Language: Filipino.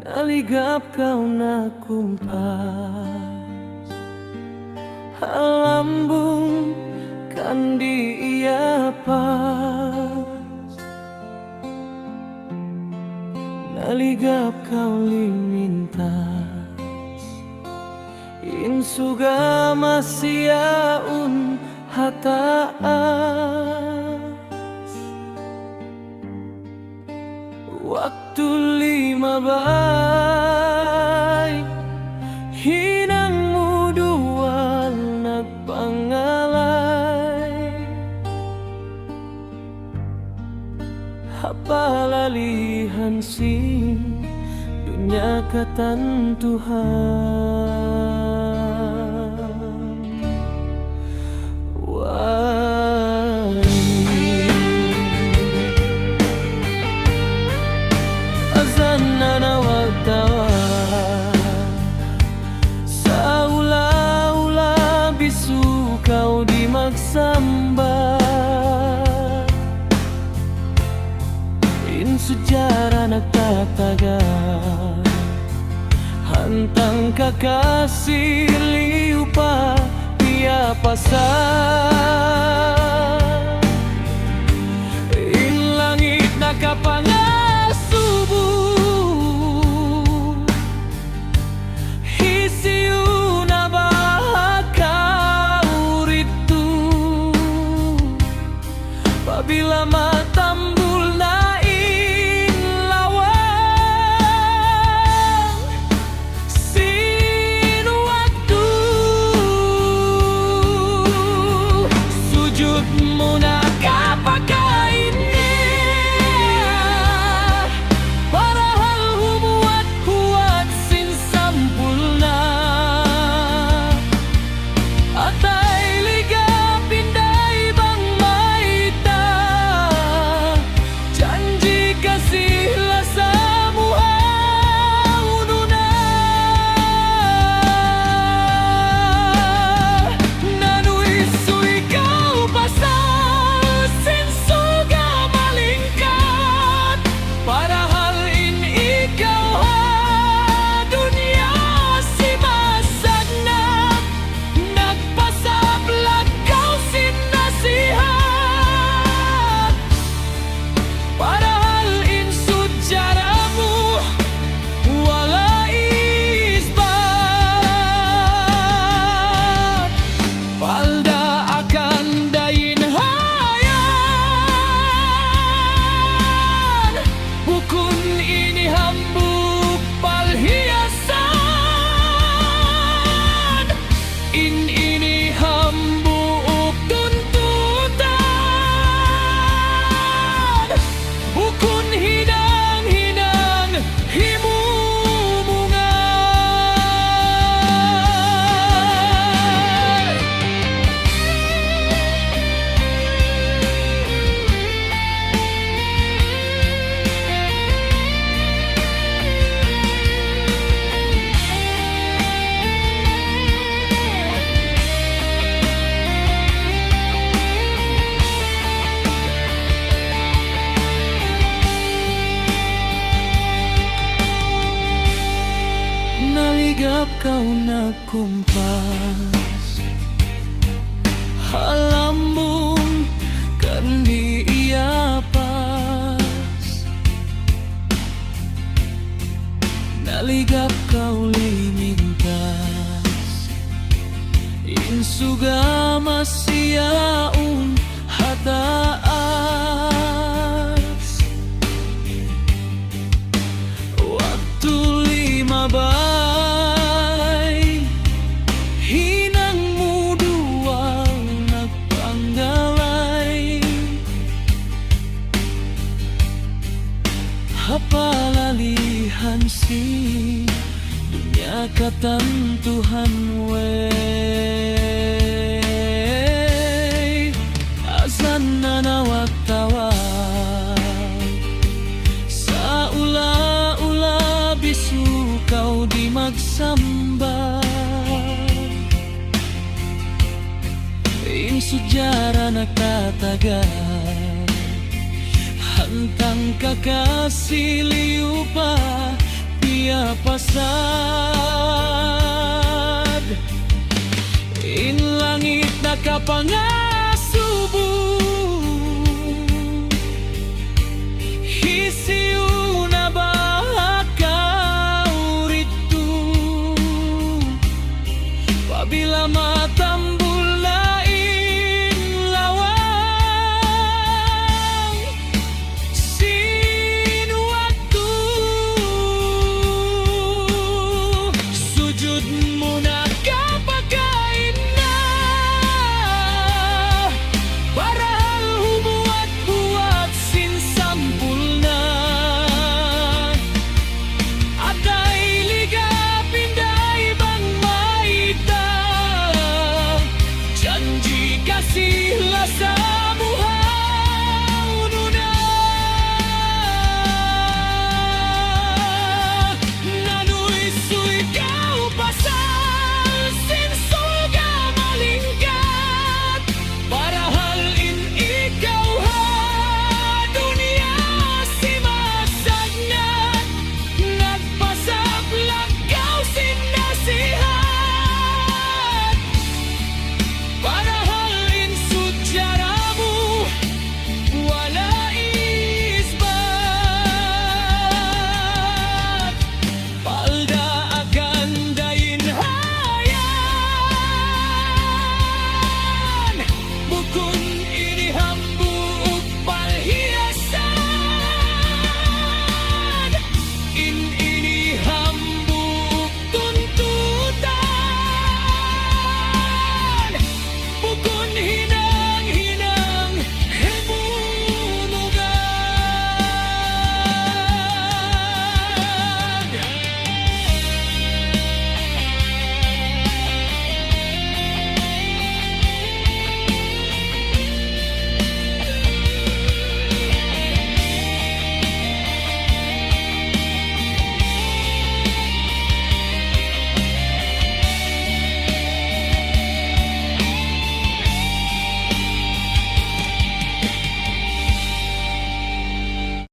Naligap kau na kumpas Halambung kan di ia pas Naligap kau limintas Insuga masiaun hataan Waktu 15 hinangmu dual nagpangalay Hapalalihan sing dunia katan Tuhan Saula-ula bisu kau di magsambat In sejarah nak tatagan Hantang kakasih liupa dia pasar In langit nakapangas subuh Bila matambul nain lawang Sin waktu Sujudmu nakapakainnya Padahal hubuat sin sampulna Atai liga pindai bang maita Janji kasihlah semua ununa Nanui sui kau pasal sin suga malingkat Padahal in ikaw dunia si masagna Nagpasablag kau sin nasihat Padahal in sujaramu wala isbat Palda akan dayin hayan Bukun ini hambuk palhiasan In ini hambuk tuntutan Bukun hinang-hinang himumungan Naligap kau na kumpas Halambung kan di ia pas Naligap kau limintas Insuga masiaun hataas Waktu 15 hinangmu dual nagpanggalay Hapalalihan si dunia katan Tuhan wey Azan nanawag tawag Saula-ula bisu kau di magsambat In sejarah nak tatagan Hantang kakasih liupa dia pasad. In langit nakapangasubo, hisiu na bahaka urito. Pabila